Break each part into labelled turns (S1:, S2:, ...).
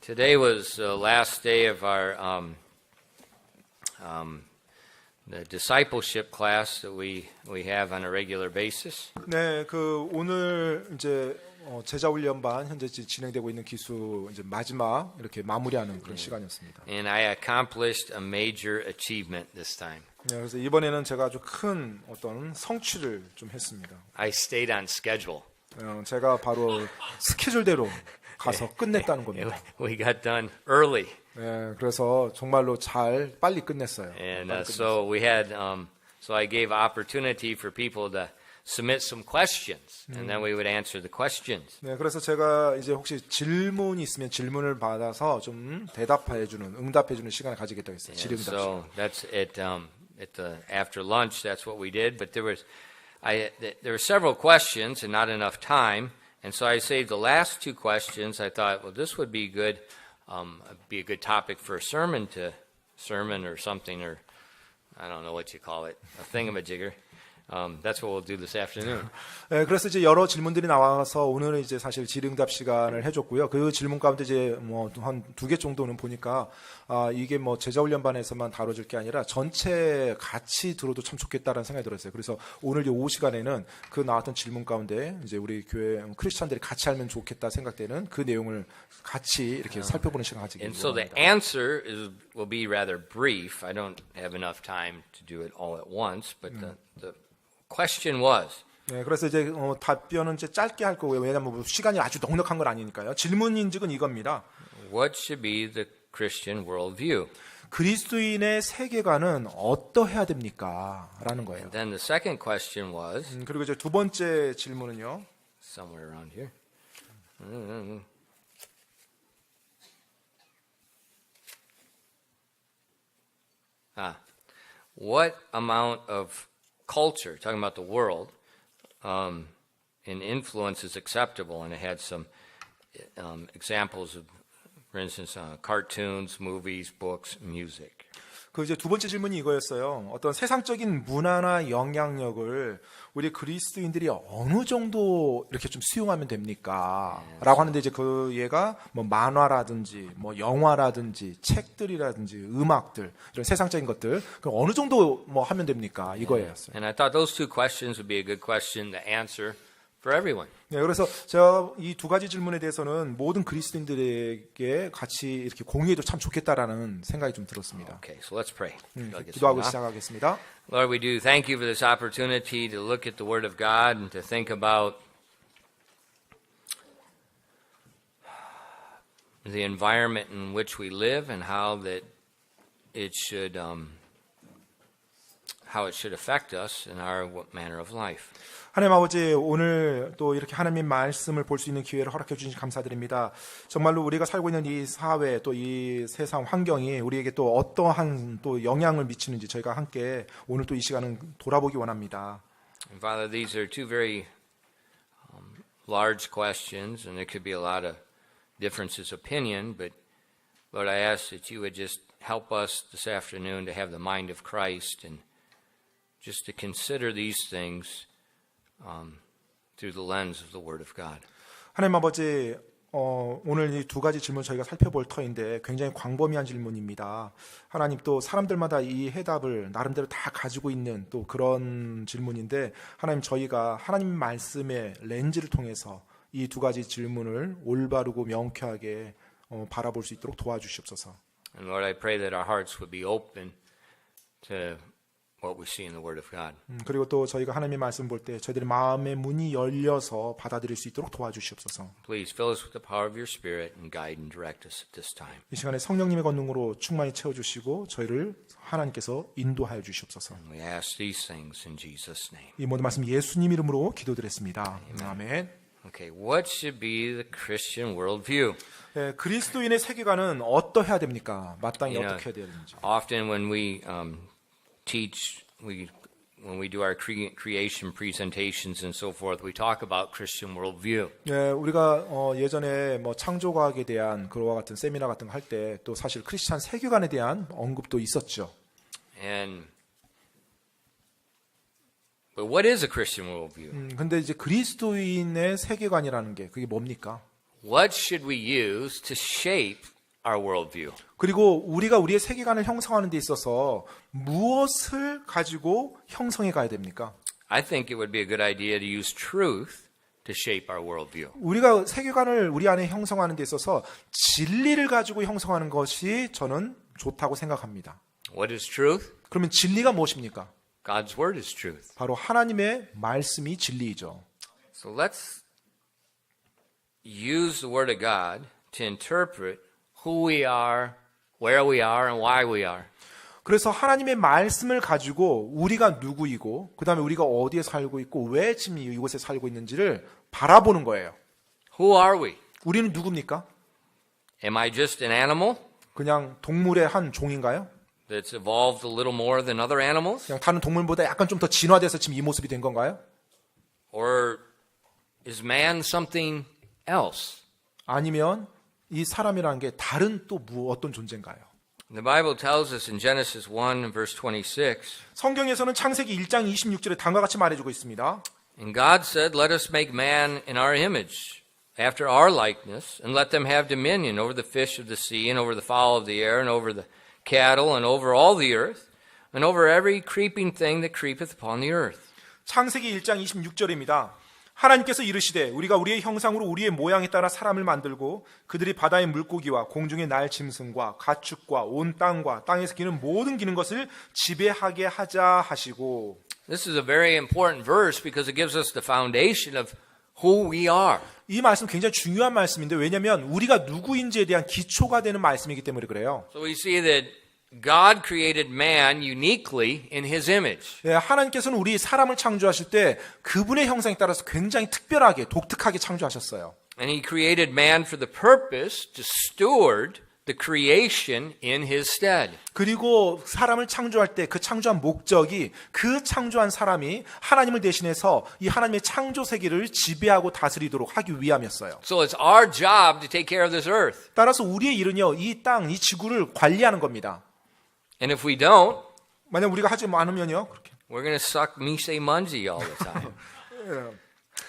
S1: Today was the last day of our the discipleship class that we have on a regular basis.
S2: 네, 오늘 이제 제자 훈련반 현재 진행되고 있는 기수 이제 마지막 이렇게 마무리하는 그런 시간이었습니다.
S1: And I accomplished a major achievement this time.
S2: 네, 그래서 이번에는 제가 아주 큰 어떤 성취를 좀 했습니다.
S1: I stayed on schedule.
S2: 제가 바로 스케줄대로 가서 끝냈다는 겁니다.
S1: We got done early.
S2: 네, 그래서 정말로 빨리 끝냈어요.
S1: And so we had so I gave opportunity for people to submit some questions, and then we would answer the questions.
S2: 네, 그래서 제가 이제 혹시 질문이 있으면 질문을 받아서 좀 응답해주는 시간을 가지겠다고 했어요. 질의응답 시간.
S1: So that's at the after lunch. That's what we did. But there were several questions and not enough time, and so I saved the last two questions. I thought, well, this would be good. Be a good topic for a sermon or something, or I don't know what you call it, a thingamajigger. That's what we'll do this afternoon.
S2: 네, 그래서 이제 여러 질문들이 나와서 오늘은 이제 사실 질의응답 시간을 해줬고요. 그 질문 가운데 이제 뭐 한 2개 정도는 보니까 이게 뭐 제자훈련반에서만 다뤄질 게 아니라 전체 같이 들어도 참 좋겠다라는 생각이 들었어요. 그래서 오늘 이 오후 시간에는 그 나왔던 질문 가운데 이제 우리 교회 크리스찬들이 같이 알면 좋겠다 생각되는 그 내용을 같이 이렇게 살펴보는 시간 가지기
S1: And so the
S2: 원합니다.
S1: answer will be rather brief. I don't have enough time to do it all at once, but the question was,
S2: 네, 그래서 이제 답변은 이제 짧게 할 거고요. 왜냐하면 뭐 시간이 아주 넉넉한 건 아니니까요. 질문 인직은 이겁니다.
S1: what should be the Christian worldview?
S2: 그리스도인의 세계관은 어떠해야 됩니까? 라는 거예요.
S1: And then the second question was,
S2: 그리고 이제 두 번째 질문은요.
S1: somewhere around here. What amount of culture, talking about the world, and influence is acceptable? And it had some examples of, for instance, cartoons, movies, books, music.
S2: 그 이제 두 번째 질문이 이거였어요. 어떤 세상적인 문화나 영향력을 우리 그리스도인들이 어느 정도 이렇게 좀 수용하면 됩니까? 라고 하는데 이제 그 얘가 뭐 만화라든지 뭐 영화라든지 책들이라든지 음악들 이런 세상적인 것들 그 어느 정도 뭐 하면 됩니까? 이거였어요.
S1: And I thought those two questions would be a good question to answer for everyone.
S2: 네, 그래서 제가 이 두 가지 질문에 대해서는 모든 그리스도인들에게 같이 이렇게 공유해도 참 좋겠다라는 생각이 좀 들었습니다.
S1: Okay, so let's pray.
S2: 기도하고 시작하겠습니다.
S1: Lord, we do thank you for this opportunity to look at the Word of God and to think about the environment in which we live and how it should affect us in our manner of life.
S2: 하나님 아버지, 오늘 또 이렇게 하나님의 말씀을 볼 수 있는 기회를 허락해 주신 감사드립니다. 정말로 우리가 살고 있는 이 사회 또 이 세상 환경이 우리에게 또 어떠한 또 영향을 미치는지 저희가 함께 오늘 또 이 시간은 돌아보기 원합니다.
S1: And Father, these are two very large questions, and there could be a lot of differences of opinion, but Lord, I ask that you would just help us this afternoon to have the mind of Christ and just to consider these things through the lens of the Word of God.
S2: 하나님 아버지, 오늘 이 두 가지 질문 저희가 살펴볼 터인데 굉장히 광범위한 질문입니다. 하나님 또 사람들마다 이 해답을 나름대로 다 가지고 있는 또 그런 질문인데 하나님 저희가 하나님 말씀의 렌즈를 통해서 이 두 가지 질문을 올바르고 명쾌하게 바라볼 수 있도록 도와주시옵소서.
S1: And Lord, I pray that our hearts would be open to what we see in the Word of God.
S2: 그리고 또 저희가 하나님의 말씀 볼 때 저희들의 마음의 문이 열려서 받아들일 수 있도록 도와주시옵소서.
S1: Please fill us with the power of your Spirit and guide and direct us at this time.
S2: 이 시간에 성령님의 권능으로 충만히 채워주시고 저희를 하나님께서 인도하여 주시옵소서.
S1: And we ask these things in Jesus' name.
S2: 이 모든 말씀 예수님 이름으로 기도드렸습니다. 아멘.
S1: Okay, what should be the Christian worldview?
S2: 네, 그리스도인의 세계관은 어떠해야 됩니까? 마땅히 어떻게 해야 되는지.
S1: Often when we teach, when we do our creation presentations and so forth, we talk about Christian worldview.
S2: 네, 우리가 예전에 뭐 창조과학에 대한 그와 같은 세미나 같은 거 할 때 또 사실 크리스찬 세계관에 대한 언급도 있었죠.
S1: But what is a Christian worldview?
S2: 근데 이제 그리스도인의 세계관이라는 게 그게 뭡니까?
S1: What should we use to shape our worldview?
S2: 그리고 우리가 우리의 세계관을 형성하는 데 있어서 무엇을 가지고 형성해 가야 됩니까?
S1: I think it would be a good idea to use truth to shape our worldview.
S2: 우리가 세계관을 우리 안에 형성하는 데 있어서 진리를 가지고 형성하는 것이 저는 좋다고 생각합니다.
S1: What is truth?
S2: 그러면 진리가 무엇입니까?
S1: God's word is truth.
S2: 바로 하나님의 말씀이 진리이죠.
S1: So let's use the word of God to interpret who we are, where we are, and why we are.
S2: 그래서 하나님의 말씀을 가지고 우리가 누구이고 그 다음에 우리가 어디에 살고 있고 왜 지금 이곳에 살고 있는지를 바라보는 거예요.
S1: Who are we?
S2: 우리는 누굽니까?
S1: Am I just an animal
S2: 그냥 동물의 한 종인가요?
S1: that's evolved a little more than other animals?
S2: 그냥 다른 동물보다 약간 좀 더 진화돼서 지금 이 모습이 된 건가요?
S1: Or is man something else?
S2: 아니면 이 사람이라는 게 다른 또 어떤 존재인가요?
S1: The Bible tells us in Genesis 1 verse 26,
S2: 성경에서는 창세기 1장 26절에 다음과 같이 말해주고 있습니다.
S1: and God said, let us make man in our image, after our likeness, and let them have dominion over the fish of the sea, and over the fowl of the air, and over the cattle, and over all the earth, and over every creeping thing that creepeth upon the earth.
S2: 창세기 1장 26절입니다. 하나님께서 이르시되 우리가 우리의 형상으로 우리의 모양에 따라 사람을 만들고 그들이 바다의 물고기와 공중의 날 짐승과 가축과 온 땅과 땅에서 기는 모든 기는 것을 지배하게 하자 하시고.
S1: This is a very important verse because it gives us the foundation of who we are.
S2: 이 말씀 굉장히 중요한 말씀인데 왜냐하면 우리가 누구인지에 대한 기초가 되는 말씀이기 때문에 그래요.
S1: So we see that God created man uniquely in his image.
S2: 예, 하나님께서는 우리 사람을 창조하실 때 그분의 형상에 따라서 굉장히 특별하게 독특하게 창조하셨어요.
S1: And he created man for the purpose to steward the creation in his stead.
S2: 그리고 사람을 창조할 때 그 창조한 목적이 그 창조한 사람이 하나님을 대신해서 이 하나님의 창조 세계를 지배하고 다스리도록 하기 위함이었어요.
S1: So it's our job to take care of this earth.
S2: 따라서 우리의 일은요, 이 땅, 이 지구를 관리하는 겁니다.
S1: And if we don't,
S2: 만약 우리가 하지 않으면요, 그렇게
S1: we're going to suck misemunzi all the time.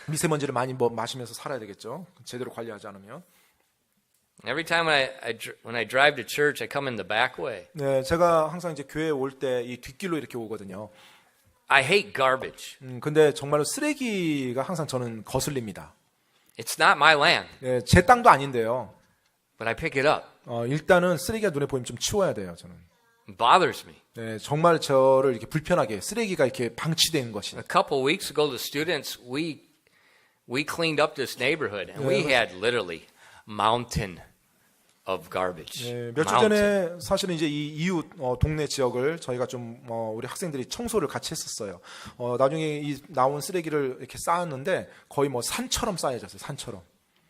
S2: 미세먼지를 많이 마시면서 살아야 되겠죠. 제대로 관리하지 않으면.
S1: Every time when I drive to church, I come in the back way.
S2: 네, 제가 항상 이제 교회에 올 때 이 뒷길로 이렇게 오거든요.
S1: I hate garbage.
S2: 근데 정말로 쓰레기가 항상 저는 거슬립니다.
S1: It's not my land,
S2: 네, 제 땅도 아닌데요.
S1: but I pick it up.
S2: 일단은 쓰레기가 눈에 보이면 좀 치워야 돼요, 저는.
S1: It bothers me.
S2: 네, 정말 저를 이렇게 불편하게 쓰레기가 이렇게 방치되는 것이.
S1: A couple weeks ago, the students, we cleaned up this neighborhood, and we had literally mountain of garbage.
S2: 네, 몇 주 전에 사실은 이제 이 이웃 동네 지역을 저희가 좀 우리 학생들이 청소를 같이 했었어요. 나중에 이 나온 쓰레기를 이렇게 쌓았는데 거의 뭐 산처럼 쌓여졌어요. 산처럼.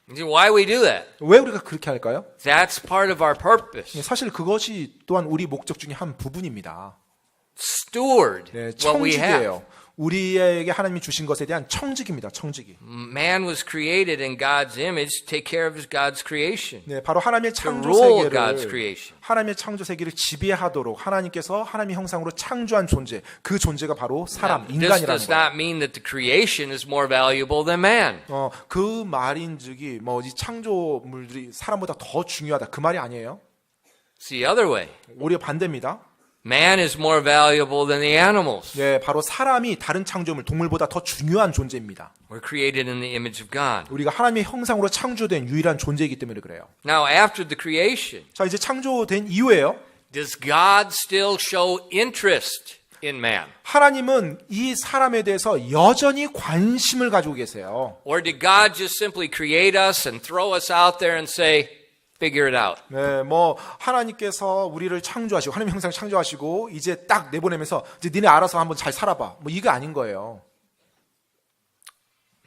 S1: Why we do that?
S2: 왜 우리가 그렇게 할까요?
S1: That's part of our purpose.
S2: 사실 그것이 또한 우리 목적 중에 한 부분입니다.
S1: Steward
S2: 네,
S1: what we have.
S2: 청직이에요. 우리에게 하나님이 주신 것에 대한 청직입니다. 청직이.
S1: Man was created in God's image to take care of God's creation.
S2: 네, 바로 하나님의
S1: To
S2: 창조
S1: rule God's
S2: 세계를
S1: creation.
S2: 하나님의 창조 세계를 지배하도록 하나님께서 하나님의 형상으로 창조한 존재, 그 존재가 바로 사람,
S1: This
S2: 인간이라는
S1: does
S2: 거예요.
S1: not mean that the creation is more valuable than man.
S2: 그 말인즉이 이 창조물들이 사람보다 더 중요하다. 그 말이 아니에요.
S1: It's the other way.
S2: 오히려 반대입니다.
S1: Man is more valuable than the animals.
S2: 네, 바로 사람이 다른 창조물, 동물보다 더 중요한 존재입니다.
S1: We're created in the image of God.
S2: 우리가 하나님의 형상으로 창조된 유일한 존재이기 때문에 그래요.
S1: Now, after the creation,
S2: 자, 이제 창조된 이후에요.
S1: does God still show interest in man?
S2: 하나님은 이 사람에 대해서 여전히 관심을 가지고 계세요.
S1: Or did God just simply create us and throw us out there and say, figure it out?
S2: 네, 하나님께서 우리를 창조하시고 하나님 형상 창조하시고 이제 딱 내보내면서 이제 니네 알아서 한번 잘 살아봐. 이게 아닌 거예요.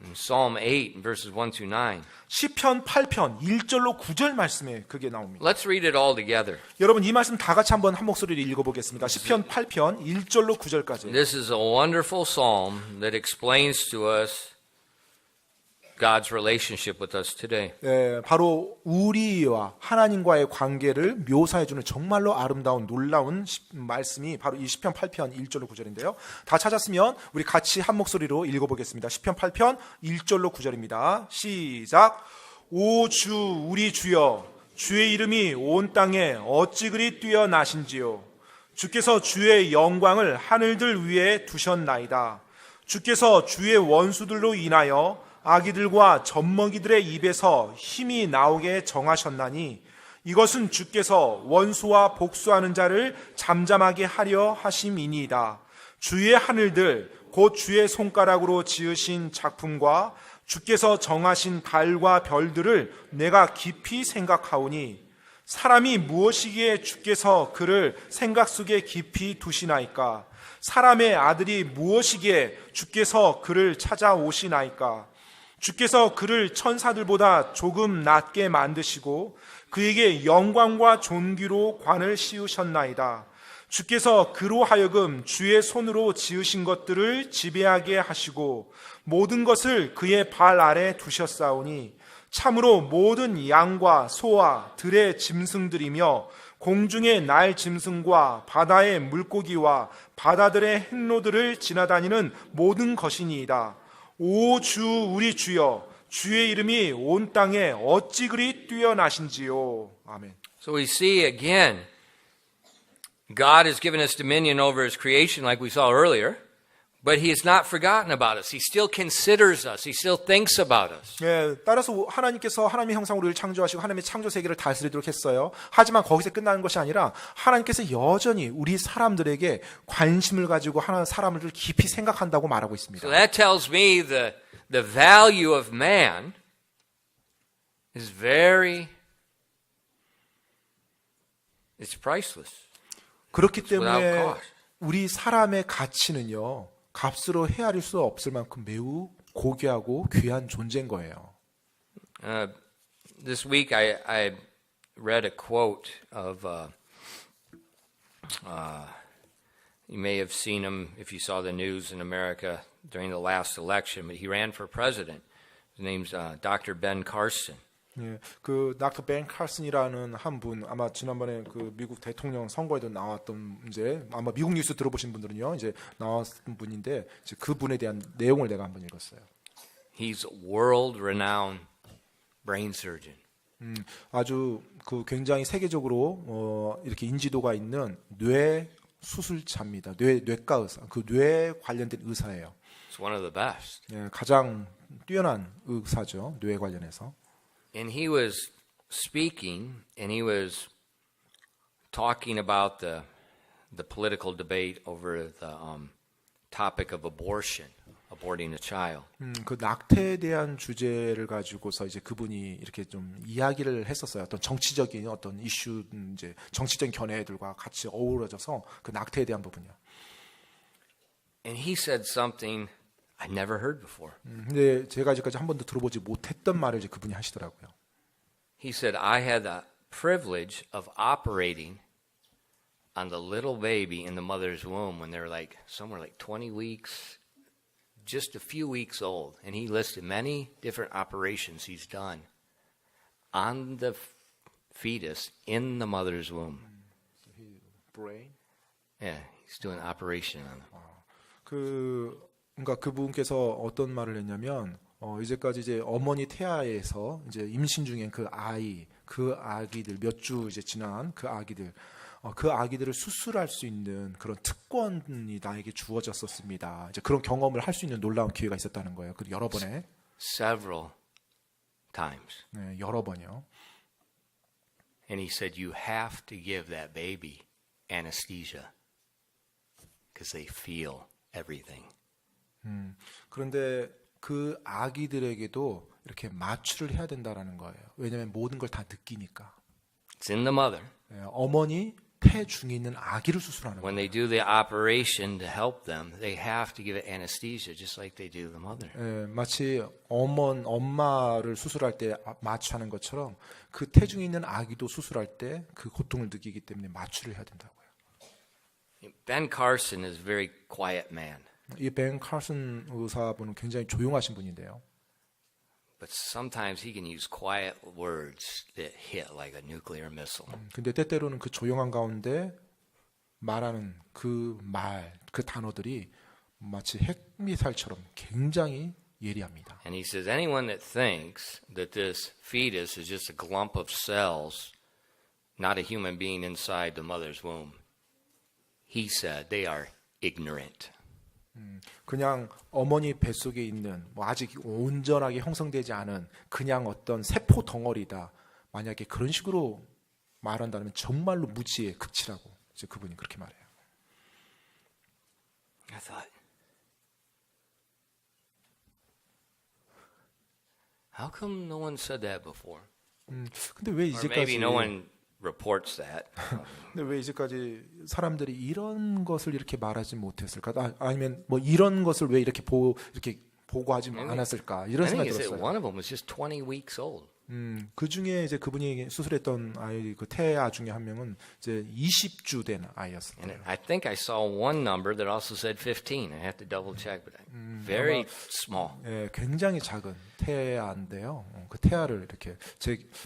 S1: In Psalm 8, verses 1 through 9.
S2: 시편 8편 1절로 9절 말씀에 그게 나옵니다.
S1: Let's read it all together.
S2: 여러분 이 말씀 다 같이 한번 한 목소리로 읽어보겠습니다. 시편 8편 1절로 9절까지.
S1: This is a wonderful psalm that explains to us God's relationship with us today.
S2: 네, 바로 우리와 하나님과의 관계를 묘사해주는 정말로 아름다운 놀라운 말씀이 바로 이 시편 8편 1절로 9절인데요. 다 찾았으면 우리 같이 한 목소리로 읽어보겠습니다. 시편 8편 1절로 9절입니다. 시작. 오 주 우리 주여 주의 이름이 온 땅에 어찌 그리 뛰어나신지요. 주께서 주의 영광을 하늘들 위에 두셨나이다. 주께서 주의 원수들로 인하여 아기들과 젖먹이들의 입에서 힘이 나오게 정하셨나니 이것은 주께서 원수와 복수하는 자를 잠잠하게 하려 하심이니이다. 주의 하늘들 곧 주의 손가락으로 지으신 작품과 주께서 정하신 달과 별들을 내가 깊이 생각하오니 사람이 무엇이기에 주께서 그를 생각 속에 깊이 두시나이까? 사람의 아들이 무엇이기에 주께서 그를 찾아오시나이까? 주께서 그를 천사들보다 조금 낮게 만드시고 그에게 영광과 존귀로 관을 씌우셨나이다. 주께서 그로 하여금 주의 손으로 지으신 것들을 지배하게 하시고 모든 것을 그의 발 아래 두셨사오니 참으로 모든 양과 소와 들의 짐승들이며 공중의 날 짐승과 바다의 물고기와 바다들의 행로들을 지나다니는 모든 것이니이다. 오 주 우리 주여 주의 이름이 온 땅에 어찌 그리 뛰어나신지요. 아멘.
S1: So we see again, God has given us dominion over His creation like we saw earlier, but He has not forgotten about us. He still considers us. He still thinks about us.
S2: 예, 따라서 하나님께서 하나님의 형상으로 우리를 창조하시고 하나님의 창조 세계를 다스리도록 했어요. 하지만 거기서 끝나는 것이 아니라 하나님께서 여전히 우리 사람들에게 관심을 가지고 하나님 사람을 깊이 생각한다고 말하고 있습니다.
S1: So that tells me the value of man is it's priceless.
S2: 그렇기
S1: without
S2: 때문에
S1: cost.
S2: 우리 사람의 가치는요, 값으로 헤아릴 수 없을 만큼 매우 고귀하고 귀한 존재인 거예요.
S1: This week I read a quote of, you may have seen him if you saw the news in America during the last election, but he ran for president. His name's Dr. Ben Carson.
S2: 예, 그 닥터 벤 칼슨이라는 한 분, 아마 지난번에 그 미국 대통령 선거에도 나왔던 이제 아마 미국 뉴스 들어보신 분들은요 이제 나왔던 분인데 이제 그 분에 대한 내용을 내가 한번 읽었어요.
S1: He's a world-renowned brain surgeon.
S2: 아주 그 굉장히 세계적으로 이렇게 인지도가 있는 뇌 수술자입니다. 뇌과 의사, 그 뇌 관련된 의사예요.
S1: He's one of the best.
S2: 예, 가장 뛰어난 의사죠. 뇌 관련해서.
S1: And he was speaking, and he was talking about the political debate over the topic of aborting a child.
S2: 그 낙태에 대한 주제를 가지고서 이제 그분이 이렇게 좀 이야기를 했었어요. 어떤 정치적인 어떤 이슈, 이제 정치적인 견해들과 같이 어우러져서 그 낙태에 대한 부분이요.
S1: And he said something I never heard before.
S2: 근데 제가 이제까지 한 번도 들어보지 못했던 말을 이제 그분이 하시더라고요.
S1: He said, I had the privilege of operating on the little baby in the mother's womb when they were like somewhere like 20 weeks, just a few weeks old. And he listed many different operations he's done on the fetus in the mother's womb.
S2: Brain?
S1: Yeah, he's doing an operation on it.
S2: 그러니까 그분께서 어떤 말을 했냐면 이제까지 이제 어머니 태아에서 이제 임신 중엔 그 아기들 몇 주 이제 지난 그 아기들을 수술할 수 있는 그런 특권이 나에게 주어졌었습니다. 이제 그런 경험을 할 수 있는 놀라운 기회가 있었다는 거예요. 그 여러 번에.
S1: Several times.
S2: 네, 여러 번이요.
S1: And he said, you have to give that baby anesthesia because they feel everything.
S2: 그런데 그 아기들에게도 이렇게 마취를 해야 된다라는 거예요. 왜냐하면 모든 걸 다 느끼니까.
S1: It's in the mother.
S2: 어머니 태 중에 있는 아기를 수술하는
S1: When
S2: 거예요.
S1: they do the operation to help them, they have to give it anesthesia just like they do the mother.
S2: 마치 엄마를 수술할 때 마취하는 것처럼 그 태 중에 있는 아기도 수술할 때 그 고통을 느끼기 때문에 마취를 해야 된다고요.
S1: Ben Carson is a very quiet man.
S2: 이 벤 칼슨 의사분은 굉장히 조용하신 분인데요.
S1: But sometimes he can use quiet words that hit like a nuclear missile.
S2: 근데 때때로는 그 조용한 가운데 말하는 그 단어들이 마치 핵미사일처럼 굉장히 예리합니다.
S1: And he says, anyone that thinks that this fetus is just a glump of cells, not a human being inside the mother's womb, he said they are ignorant.
S2: 그냥 어머니 뱃속에 있는 뭐 아직 온전하게 형성되지 않은 그냥 어떤 세포 덩어리다. 만약에 그런 식으로 말한다면 정말로 무지의 극치라고 이제 그분이 그렇게 말해요.
S1: I thought, how come no one said that before?
S2: 근데 왜
S1: Or maybe
S2: 이제까지
S1: no one reports that.
S2: 근데 왜 이제까지 사람들이 이런 것을 이렇게 말하지 못했을까? 아니면 뭐 이런 것을 왜 이렇게 보고하지 않았을까? 이런
S1: I think
S2: 생각이
S1: he said
S2: 들었어요.
S1: one of them was just 20 weeks old.
S2: 그 중에 이제 그분이 수술했던 아이 그 태아 중에 한 명은 이제 20주 된 아이였어요.
S1: And I think I saw one number that also said 15. I have to double check, but very small.
S2: 예, 굉장히 작은 태아인데요. 그 태아를 이렇게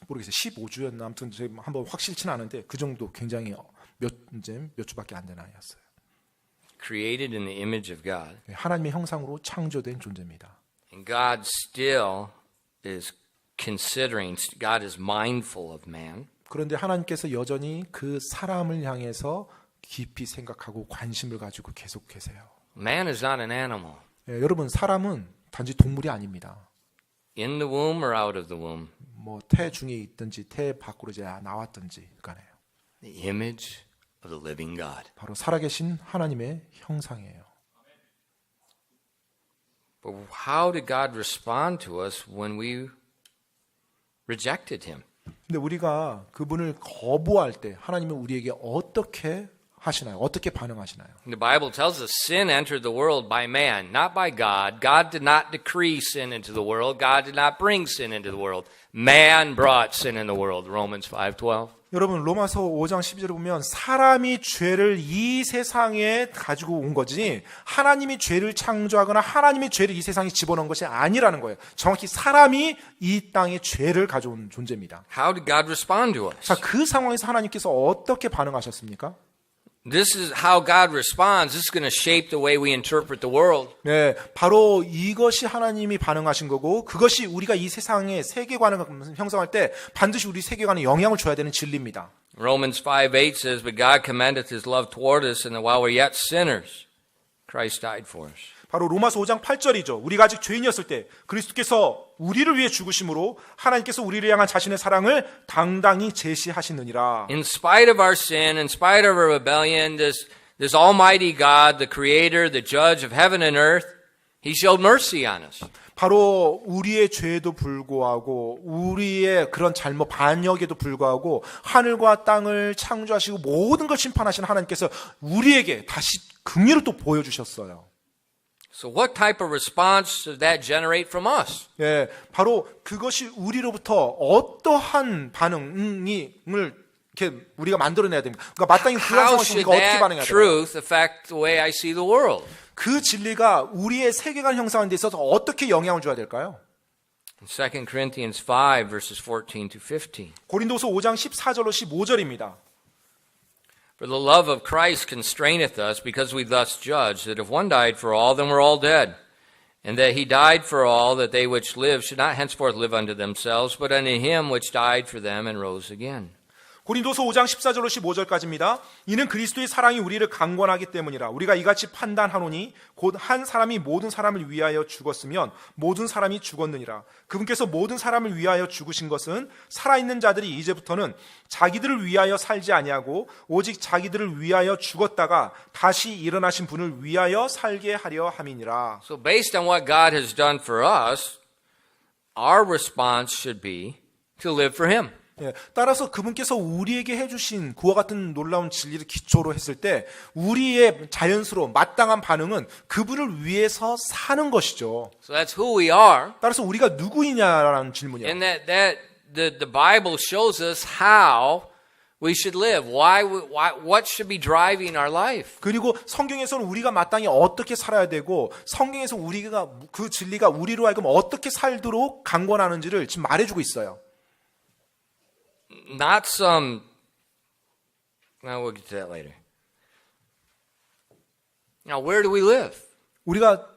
S2: 모르겠어요. 15주였나 아무튼 제가 한번 확실치는 않은데 그 정도 굉장히 몇 주밖에 안 된 아이였어요.
S1: Created in the image of God.
S2: 하나님의 형상으로 창조된 존재입니다.
S1: And God still is considering, God is mindful of man.
S2: 그런데 하나님께서 여전히 그 사람을 향해서 깊이 생각하고 관심을 가지고 계속 계세요.
S1: Man is not an animal.
S2: 예, 여러분 사람은 단지 동물이 아닙니다.
S1: In the womb or out of the womb.
S2: 뭐 태 중에 있든지 태 밖으로 이제 나왔든지 간에요.
S1: The image of the living God.
S2: 바로 살아계신 하나님의 형상이에요.
S1: But how did God respond to us when we rejected him?
S2: 근데 우리가 그분을 거부할 때 하나님은 우리에게 어떻게 하시나요? 어떻게 반응하시나요?
S1: The Bible tells us sin entered the world by man, not by God. God did not decree sin into the world. God did not bring sin into the world. Man brought sin in the world. Romans 5:12.
S2: 여러분 로마서 5장 12절에 보면 사람이 죄를 이 세상에 가지고 온 거지 하나님이 죄를 창조하거나 하나님이 죄를 이 세상에 집어넣은 것이 아니라는 거예요. 정확히 사람이 이 땅에 죄를 가져온 존재입니다.
S1: How did God respond to us?
S2: 자, 그 상황에서 하나님께서 어떻게 반응하셨습니까?
S1: This is how God responds. This is going to shape the way we interpret the world.
S2: 네, 바로 이것이 하나님이 반응하신 거고 그것이 우리가 이 세상의 세계관을 형성할 때 반드시 우리 세계관에 영향을 줘야 되는 진리입니다.
S1: Romans 5:8 says, "But God commendeth his love toward us, and that while we're yet sinners, Christ died for us."
S2: 바로 로마서 5장 8절이죠. 우리가 아직 죄인이었을 때 그리스도께서 우리를 위해 죽으심으로 하나님께서 우리를 향한 자신의 사랑을 당당히 제시하시느니라.
S1: In spite of our sin, in spite of our rebellion, this almighty God, the creator, the judge of heaven and earth, he showed mercy on us.
S2: 바로 우리의 죄에도 불구하고 우리의 그런 잘못 반역에도 불구하고 하늘과 땅을 창조하시고 모든 걸 심판하시는 하나님께서 우리에게 다시 긍휼을 또 보여주셨어요.
S1: So what type of response does that generate from us?
S2: 예, 바로 그것이 우리로부터 어떠한 반응을 이렇게 우리가 만들어내야 됩니다. 그러니까 마땅히 그런
S1: How
S2: 상황에서
S1: should
S2: 우리가 어떻게
S1: that
S2: 반응해야 돼요?
S1: truth affect the way I see the world?
S2: 그 진리가 우리의 세계관 형성하는 데 있어서 어떻게 영향을 줘야 될까요?
S1: In 2 Corinthians 5, verses 14 to 15.
S2: 고린도서 5장 14절로 15절입니다.
S1: For the love of Christ constraineth us, because we thus judge, that if one died for all, then we're all dead. And that he died for all, that they which live should not henceforth live unto themselves, but unto him which died for them and rose again.
S2: 고린도서 5장 14절로 15절까지입니다. 이는 그리스도의 사랑이 우리를 강권하기 때문이라. 우리가 이같이 판단하노니 곧 한 사람이 모든 사람을 위하여 죽었으면 모든 사람이 죽었느니라. 그분께서 모든 사람을 위하여 죽으신 것은 살아있는 자들이 이제부터는 자기들을 위하여 살지 아니하고 오직 자기들을 위하여 죽었다가 다시 일어나신 분을 위하여 살게 하려 함이니라.
S1: So based on what God has done for us, our response should be to live for him.
S2: 예, 따라서 그분께서 우리에게 해주신 그와 같은 놀라운 진리를 기초로 했을 때 우리의 자연스러운 마땅한 반응은 그분을 위해서 사는 것이죠.
S1: So that's who we are.
S2: 따라서 우리가 누구이냐라는 질문이에요.
S1: And that the Bible shows us how we should live. What should be driving our life?
S2: 그리고 성경에서는 우리가 마땅히 어떻게 살아야 되고 성경에서 우리가 그 진리가 우리로 하여금 어떻게 살도록 강권하는지를 지금 말해주고 있어요.
S1: Not some, well, we'll get to that later. Now, where do we live?
S2: 우리가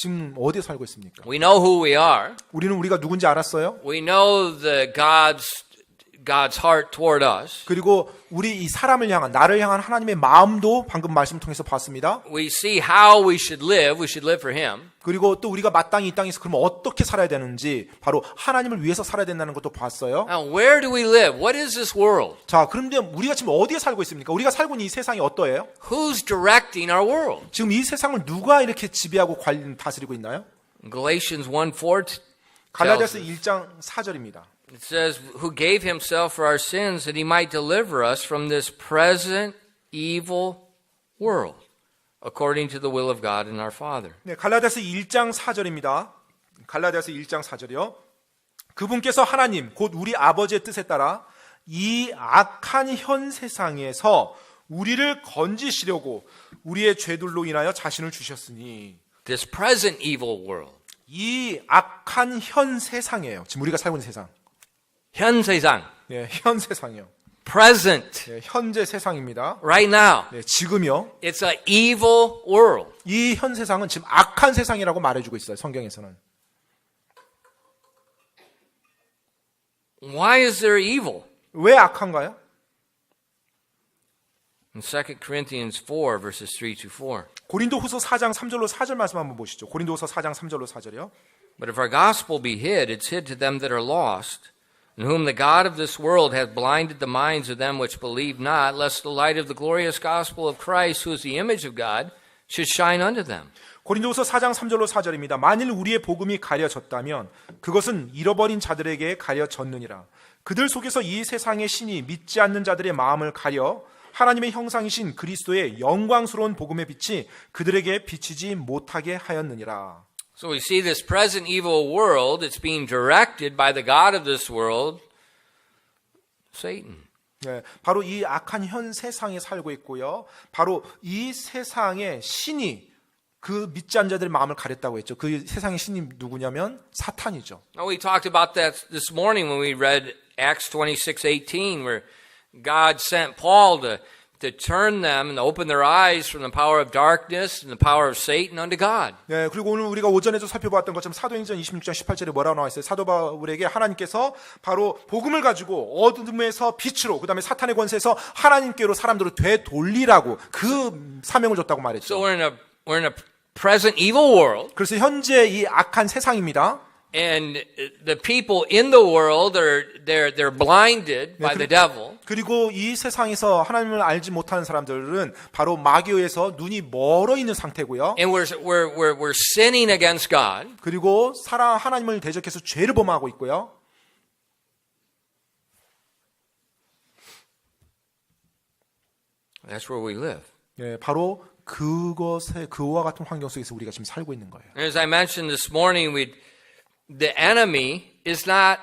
S2: 지금 어디에 살고 있습니까?
S1: We know who we are.
S2: 우리는 우리가 누군지 알았어요.
S1: We know God's heart toward us.
S2: 그리고 우리 이 사람을 향한 나를 향한 하나님의 마음도 방금 말씀 통해서 봤습니다.
S1: We see how we should live. We should live for Him.
S2: 그리고 또 우리가 마땅히 이 땅에서 그러면 어떻게 살아야 되는지 바로 하나님을 위해서 살아야 된다는 것도 봤어요.
S1: Now, where do we live? What is this world?
S2: 자, 그런데 우리가 지금 어디에 살고 있습니까? 우리가 살고 있는 이 세상이 어떠해요?
S1: Who's directing our world?
S2: 지금 이 세상을 누가 이렇게 지배하고 다스리고 있나요?
S1: Galatians 1:4 tells
S2: 갈라디아서
S1: us.
S2: 1장 4절입니다.
S1: It says, who gave himself for our sins that he might deliver us from this present evil world, according to the will of God and our Father.
S2: 네, 갈라디아서 1장 4절입니다. 갈라디아서 1장 4절이요. 그분께서 하나님 곧 우리 아버지의 뜻에 따라 이 악한 현 세상에서 우리를 건지시려고 우리의 죄들로 인하여 자신을 주셨으니.
S1: This present evil world.
S2: 이 악한 현 세상이에요. 지금 우리가 살고 있는 세상.
S1: 현 세상.
S2: 네, 현 세상이요.
S1: Present.
S2: 네, 현재 세상입니다.
S1: Right now.
S2: 네, 지금요.
S1: It's an evil world.
S2: 이 현 세상은 지금 악한 세상이라고 말해주고 있어요. 성경에서는.
S1: Why is there evil?
S2: 왜 악한가요?
S1: In 2 Corinthians 4, verses 3 to 4.
S2: 고린도후서 4장 3절로 4절 말씀 한번 보시죠. 고린도후서 4장 3절로 4절이요.
S1: But if our gospel be hid, it's hid to them that are lost, in whom the God of this world hath blinded the minds of them which believe not, lest the light of the glorious gospel of Christ, who is the image of God, should shine unto them.
S2: 고린도후서 4장 3절로 4절입니다. 만일 우리의 복음이 가려졌다면 그것은 잃어버린 자들에게 가려졌느니라. 그들 속에서 이 세상의 신이 믿지 않는 자들의 마음을 가려 하나님의 형상이신 그리스도의 영광스러운 복음의 빛이 그들에게 비치지 못하게 하였느니라.
S1: So we see this present evil world, it's being directed by the God of this world, Satan.
S2: 네, 바로 이 악한 현 세상에 살고 있고요. 바로 이 세상의 신이 그 믿지 않는 자들의 마음을 가렸다고 했죠. 그 세상의 신이 누구냐면 사탄이죠.
S1: Now we talked about that this morning when we read Acts 26:18, where God sent Paul to turn them and open their eyes from the power of darkness and the power of Satan unto God.
S2: 네, 그리고 오늘 우리가 오전에도 살펴봤던 것처럼 사도행전 26장 18절에 뭐라고 나와 있어요? 사도 바울에게 하나님께서 바로 복음을 가지고 어둠에서 빛으로, 그다음에 사탄의 권세에서 하나님께로 사람들을 되돌리라고 그 사명을 줬다고 말했죠.
S1: So we're in a present evil world.
S2: 그래서 현재 이 악한 세상입니다.
S1: And the people in the world they're blinded by the devil.
S2: 그리고 이 세상에서 하나님을 알지 못하는 사람들은 바로 마귀에서 눈이 멀어 있는 상태고요.
S1: And we're sinning against God.
S2: 그리고 하나님을 대적해서 죄를 범하고 있고요.
S1: That's where we live.
S2: 네, 바로 그와 같은 환경 속에서 우리가 지금 살고 있는 거예요.
S1: And as I mentioned this morning, the enemy is not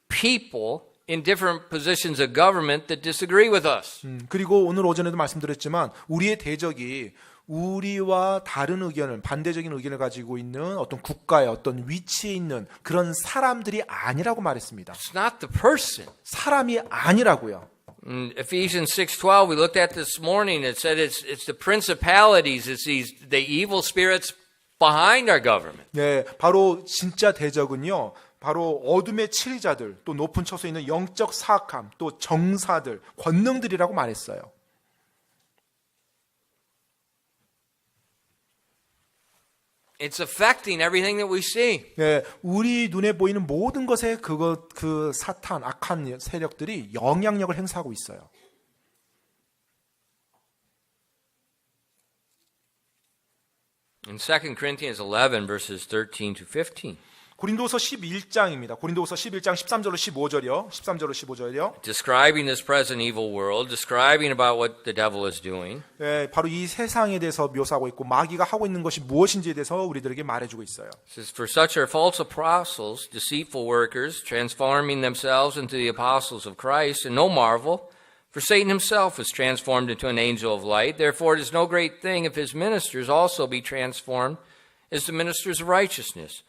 S1: people in different positions of government that disagree with us.
S2: 그리고 오늘 오전에도 말씀드렸지만 우리의 대적이 우리와 다른 의견을, 반대적인 의견을 가지고 있는 어떤 국가의 어떤 위치에 있는 그런 사람들이 아니라고 말했습니다.
S1: It's not the person.
S2: 사람이 아니라고요.
S1: In Ephesians 6:12, we looked at this morning. It said it's the principalities, it's the evil spirits behind our government.
S2: 네, 바로 진짜 대적은요. 바로 어둠의 치리자들, 또 높은 처소에 있는 영적 사악함, 또 정사들, 권능들이라고 말했어요.
S1: It's affecting everything that we see.
S2: 네, 우리 눈에 보이는 모든 것에 그 사탄, 악한 세력들이 영향력을 행사하고 있어요.
S1: In 2 Corinthians 11, verses 13 to 15.
S2: 고린도서 11장입니다. 고린도서 11장 13절로 15절이요. 13절로 15절이요.
S1: Describing this present evil world, describing about what the devil is doing.
S2: 네, 바로 이 세상에 대해서 묘사하고 있고 마귀가 하고 있는 것이 무엇인지에 대해서 우리들에게 말해주고 있어요.
S1: It says, for such are false apostles, deceitful workers, transforming themselves into the apostles of Christ, and no marvel, for Satan himself is transformed into an angel of light. Therefore it is no great thing if his ministers also be transformed as the ministers of righteousness,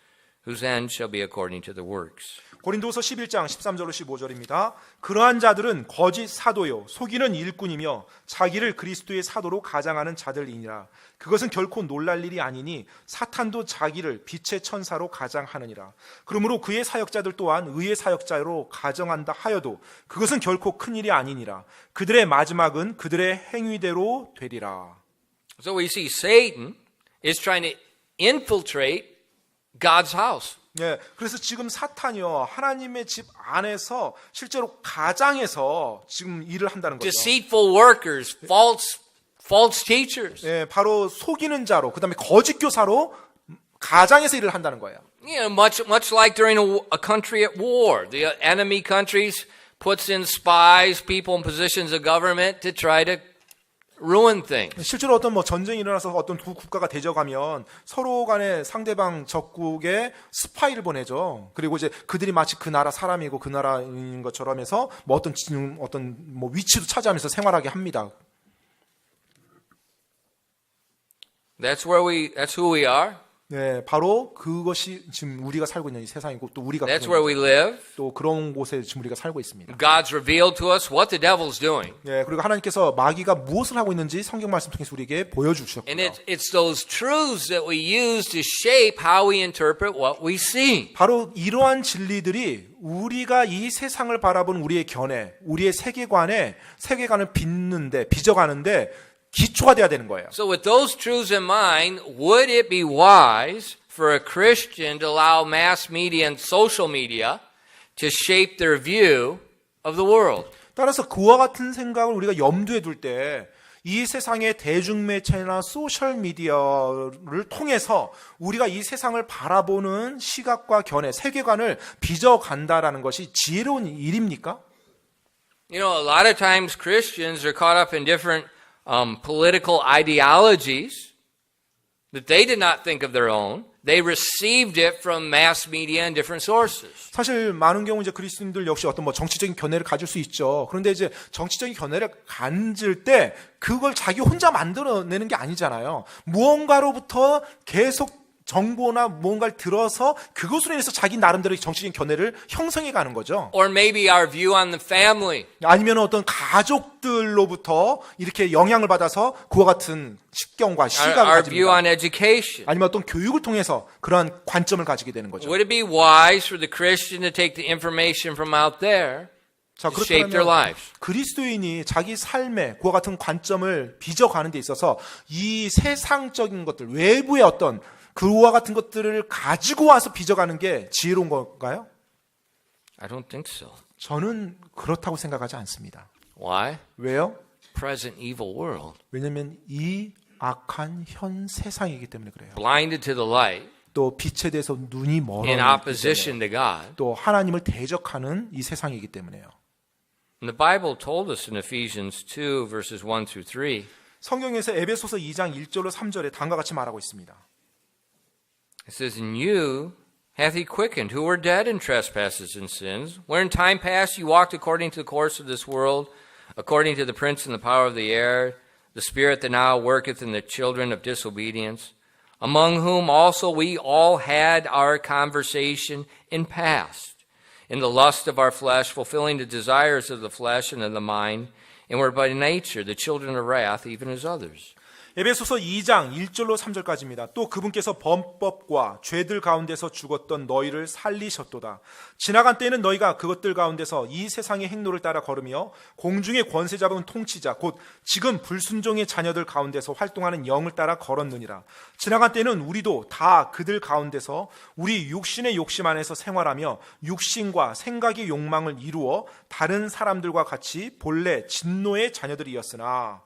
S1: whose end shall be according to the works.
S2: 고린도서 11장 13절로 15절입니다. 그러한 자들은 거짓 사도요 속이는 일꾼이며 자기를 그리스도의 사도로 가장하는 자들이니라. 그것은 결코 놀랄 일이 아니니 사탄도 자기를 빛의 천사로 가장하느니라. 그러므로 그의 사역자들 또한 의의 사역자로 가정한다 하여도 그것은 결코 큰 일이 아니니라. 그들의 마지막은 그들의 행위대로 되리라.
S1: So we see Satan is trying to infiltrate God's house.
S2: 예, 그래서 지금 사탄이요 하나님의 집 안에서 실제로 가장해서 지금 일을 한다는 거죠.
S1: Deceitful workers, false teachers.
S2: 예, 바로 속이는 자로, 그다음에 거짓 교사로 가장해서 일을 한다는 거예요.
S1: You know, much like during a country at war, the enemy countries puts in spies, people in positions of government to try to ruin things.
S2: 실제로 어떤 뭐 전쟁이 일어나서 어떤 두 국가가 대적하면 서로 간에 상대방 적국에 스파이를 보내죠. 그리고 이제 그들이 마치 그 나라 사람이고 그 나라인 것처럼 해서 뭐 어떤 뭐 위치도 차지하면서 생활하게 합니다.
S1: That's who we are.
S2: 네, 바로 그것이 지금 우리가 살고 있는 이 세상이고 또 우리가
S1: That's where we live.
S2: 또 그런 곳에 지금 우리가 살고 있습니다.
S1: God's revealed to us what the devil's doing.
S2: 네, 그리고 하나님께서 마귀가 무엇을 하고 있는지 성경 말씀 통해서 우리에게 보여주셨고요.
S1: And it's those truths that we use to shape how we interpret what we see.
S2: 바로 이러한 진리들이 우리가 이 세상을 바라보는 우리의 견해, 우리의 세계관을 빚어가는데 기초가 돼야 되는 거예요.
S1: So with those truths in mind, would it be wise for a Christian to allow mass media and social media to shape their view of the world?
S2: 따라서 그와 같은 생각을 우리가 염두에 둘 때 이 세상의 대중매체나 소셜미디어를 통해서 우리가 이 세상을 바라보는 시각과 견해, 세계관을 빚어간다라는 것이 지혜로운 일입니까?
S1: You know, a lot of times Christians are caught up in different political ideologies that they did not think of their own. They received it from mass media and different sources.
S2: 사실 많은 경우 이제 그리스도인들 역시 어떤 뭐 정치적인 견해를 가질 수 있죠. 그런데 이제 정치적인 견해를 가질 때 그걸 자기 혼자 만들어내는 게 아니잖아요. 무언가로부터 계속 정보나 무언가를 들어서 그것으로 인해서 자기 나름대로 정치적인 견해를 형성해 가는 거죠.
S1: Or maybe our view on the family.
S2: 아니면 어떤 가족들로부터 이렇게 영향을 받아서 그와 같은 식견과 시각을
S1: Our view
S2: 가집니다.
S1: on education.
S2: 아니면 어떤 교육을 통해서 그러한 관점을 가지게 되는 거죠.
S1: Would it be wise for the Christian to take the information from out there
S2: 자,
S1: to shape their
S2: 그렇다면
S1: lives?
S2: 그리스도인이 자기 삶에 그와 같은 관점을 빚어가는 데 있어서 이 세상적인 것들, 외부의 어떤 그와 같은 것들을 가지고 와서 빚어가는 게 지혜로운 건가요?
S1: I don't think so.
S2: 저는 그렇다고 생각하지 않습니다.
S1: Why?
S2: 왜요?
S1: Present evil world.
S2: 왜냐하면 이 악한 현 세상이기 때문에 그래요.
S1: Blinded to the light,
S2: 또 빛에 대해서 눈이 멀어
S1: in opposition to God.
S2: 또 하나님을 대적하는 이 세상이기 때문에요.
S1: And the Bible told us in Ephesians 2 verses 1 through 3.
S2: 성경에서 에베소서 2장 1절로 3절에 다음과 같이 말하고 있습니다.
S1: It says, "In you hath he quickened, who were dead in trespasses and sins, where in time past you walked according to the course of this world, according to the prince and the power of the air, the spirit that now worketh in the children of disobedience, among whom also we all had our conversation in past, in the lust of our flesh, fulfilling the desires of the flesh and of the mind, and were by nature the children of wrath, even as others."
S2: 에베소서 2장 1절로 3절까지입니다. 또 그분께서 범법과 죄들 가운데서 죽었던 너희를 살리셨도다. 지나간 때에는 너희가 그것들 가운데서 이 세상의 행로를 따라 걸으며 공중의 권세 잡은 통치자 곧 지금 불순종의 자녀들 가운데서 활동하는 영을 따라 걸었느니라. 지나간 때는 우리도 다 그들 가운데서 우리 육신의 욕심 안에서 생활하며 육신과 생각의 욕망을 이루어 다른 사람들과 같이 본래 진노의 자녀들이었으나.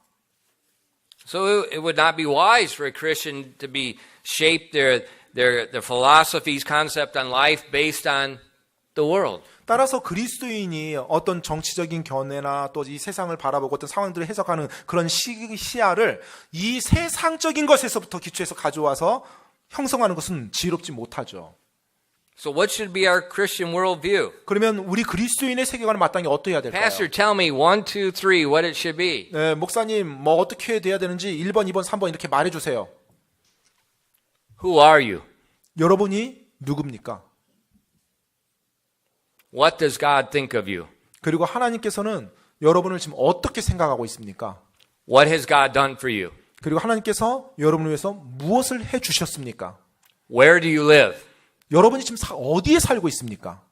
S1: So it would not be wise for a Christian to be shaped their philosophies, concept on life based on the world.
S2: 따라서 그리스도인이 어떤 정치적인 견해나 또 이 세상을 바라보고 어떤 상황들을 해석하는 그런 시야를 이 세상적인 것에서부터 기초해서 가져와서 형성하는 것은 지혜롭지 못하죠.
S1: So what should be our Christian worldview?
S2: 그러면 우리 그리스도인의 세계관을 마땅히 어떠해야 될까요?
S1: Pastor, tell me 1, 2, 3 what it should be.
S2: 네, 목사님 뭐 어떻게 돼야 되는지 1번, 2번, 3번 이렇게 말해주세요.
S1: Who are you?
S2: 여러분이 누굽니까?
S1: What does God think of you?
S2: 그리고 하나님께서는 여러분을 지금 어떻게 생각하고 있습니까?
S1: What has God done for you?
S2: 그리고 하나님께서 여러분을 위해서 무엇을 해 주셨습니까?
S1: Where do you live?
S2: 여러분이 지금 어디에 살고 있습니까?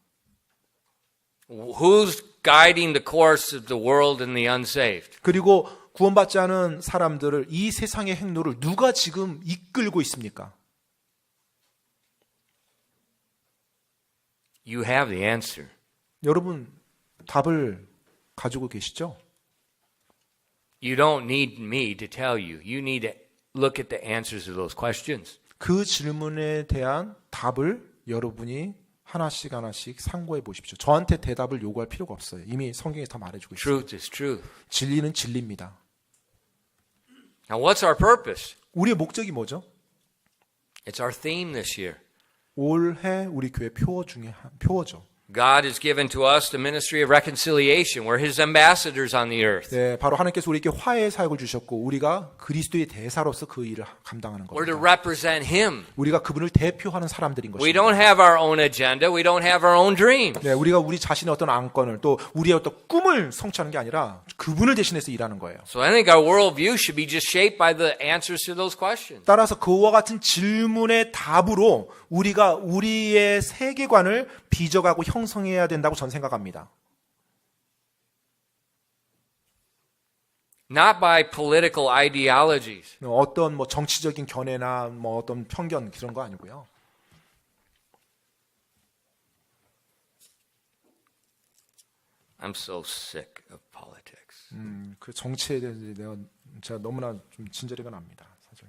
S1: Who's guiding the course of the world and the unsaved?
S2: 그리고 구원받지 않은 사람들을 이 세상의 행로를 누가 지금 이끌고 있습니까?
S1: You have the answer.
S2: 여러분 답을 가지고 계시죠?
S1: You don't need me to tell you. You need to look at the answers to those questions.
S2: 그 질문에 대한 답을 여러분이 하나씩 하나씩 상고해 보십시오. 저한테 대답을 요구할 필요가 없어요. 이미 성경에서 다 말해주고 있어요.
S1: Truth is truth.
S2: 진리는 진리입니다.
S1: Now, what's our purpose?
S2: 우리의 목적이 뭐죠?
S1: It's our theme this year.
S2: 올해 우리 교회 표어 중에 표어죠.
S1: God has given to us the ministry of reconciliation. We're His ambassadors on the earth.
S2: 네, 바로 하나님께서 우리에게 화해의 사역을 주셨고 우리가 그리스도의 대사로서 그 일을 감당하는
S1: We're to
S2: 겁니다.
S1: represent Him.
S2: 우리가 그분을 대표하는 사람들인
S1: We
S2: 것입니다.
S1: don't have our own agenda. We don't have our own dreams.
S2: 네, 우리가 우리 자신의 어떤 안건을 또 우리의 어떤 꿈을 성취하는 게 아니라 그분을 대신해서 일하는 거예요.
S1: So I think our worldview should be just shaped by the answers to those questions.
S2: 따라서 그와 같은 질문의 답으로 우리가 우리의 세계관을 빚어가고 형성해야 된다고 저는 생각합니다.
S1: Not by political ideologies.
S2: 어떤 뭐 정치적인 견해나 뭐 어떤 편견 그런 거 아니고요.
S1: I'm so sick of politics.
S2: 그 정치에 대해서 제가 너무나 좀 진저리가 납니다. 사실.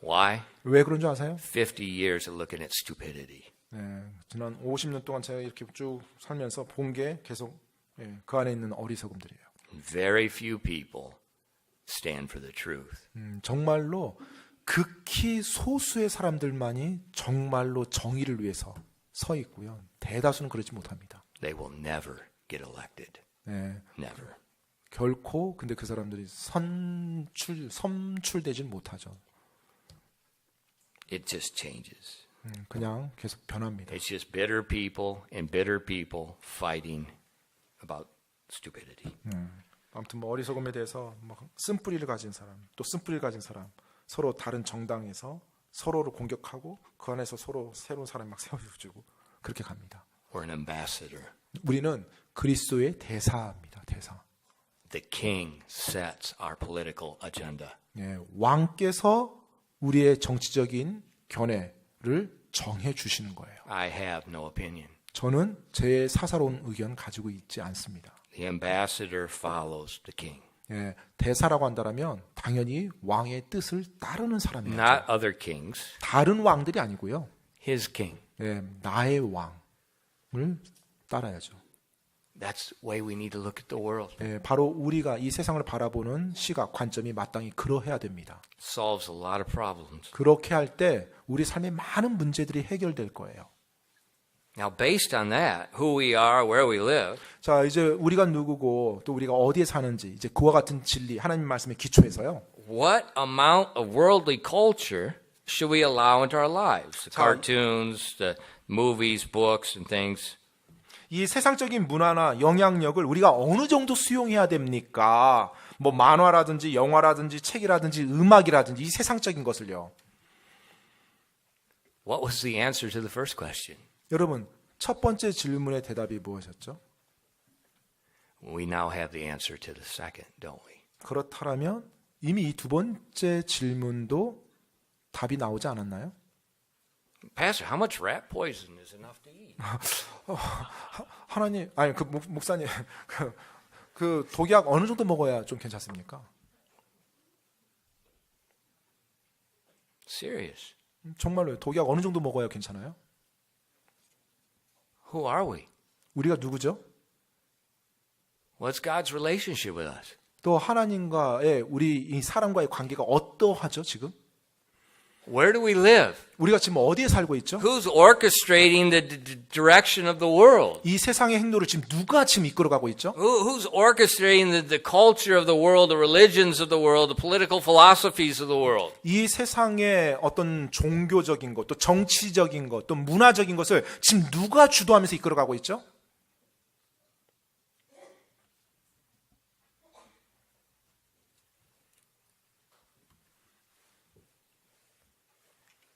S1: Why?
S2: 왜 그런 줄 아세요?
S1: 50 years of looking at stupidity.
S2: 네, 지난 50년 동안 제가 이렇게 쭉 살면서 본 게 계속 그 안에 있는 어리석음들이에요.
S1: Very few people stand for the truth.
S2: 정말로 극히 소수의 사람들만이 정말로 정의를 위해서 서 있고요. 대다수는 그러지 못합니다.
S1: They will never get elected.
S2: 네,
S1: Never.
S2: 결코 근데 그 사람들이 선출되진 못하죠.
S1: It just changes.
S2: 그냥 계속 변합니다.
S1: It's just bitter people and bitter people fighting about stupidity.
S2: 아무튼 뭐 어리석음에 대해서 막 쓴뿌리를 가진 사람, 또 쓴뿌리를 가진 사람, 서로 다른 정당에서 서로를 공격하고 그 안에서 서로 새로운 사람 막 세워주고 그렇게 갑니다.
S1: We're an ambassador.
S2: 우리는 그리스도의 대사입니다. 대사.
S1: The king sets our political agenda.
S2: 예, 왕께서 우리의 정치적인 견해를 정해 주시는 거예요.
S1: I have no opinion.
S2: 저는 제 사사로운 의견 가지고 있지 않습니다.
S1: The ambassador follows the king.
S2: 예, 대사라고 한다면 당연히 왕의 뜻을 따르는 사람이에요.
S1: Not other kings.
S2: 다른 왕들이 아니고요.
S1: His king.
S2: 예, 나의 왕을 따라야죠.
S1: That's the way we need to look at the world.
S2: 예, 바로 우리가 이 세상을 바라보는 시각, 관점이 마땅히 그러해야 됩니다.
S1: Solves a lot of problems.
S2: 그렇게 할 때 우리 삶의 많은 문제들이 해결될 거예요.
S1: Now, based on that, who we are, where we live,
S2: 자, 이제 우리가 누구고 또 우리가 어디에 사는지 이제 그와 같은 진리, 하나님 말씀에 기초해서요.
S1: what amount of worldly culture should we allow into our lives? The cartoons, the movies, books, and things.
S2: 이 세상적인 문화나 영향력을 우리가 어느 정도 수용해야 됩니까? 뭐 만화라든지 영화라든지 책이라든지 음악이라든지 이 세상적인 것을요.
S1: What was the answer to the first question?
S2: 여러분, 첫 번째 질문의 대답이 무엇이었죠?
S1: We now have the answer to the second, don't we?
S2: 그렇다면 이미 이 두 번째 질문도 답이 나오지 않았나요?
S1: Pastor, how much rat poison is enough to eat?
S2: 하나님, 아니 그 목사님, 그 독약 어느 정도 먹어야 좀 괜찮습니까?
S1: Serious.
S2: 정말로요. 독약 어느 정도 먹어야 괜찮아요?
S1: Who are we?
S2: 우리가 누구죠?
S1: What's God's relationship with us?
S2: 또 하나님과의 우리 이 사람과의 관계가 어떠하죠 지금?
S1: Where do we live?
S2: 우리가 지금 어디에 살고 있죠?
S1: Who's orchestrating the direction of the world?
S2: 이 세상의 행로를 지금 누가 지금 이끌어가고 있죠?
S1: Who's orchestrating the culture of the world, the religions of the world, the political philosophies of the world?
S2: 이 세상의 어떤 종교적인 것, 또 정치적인 것, 또 문화적인 것을 지금 누가 주도하면서 이끌어가고 있죠?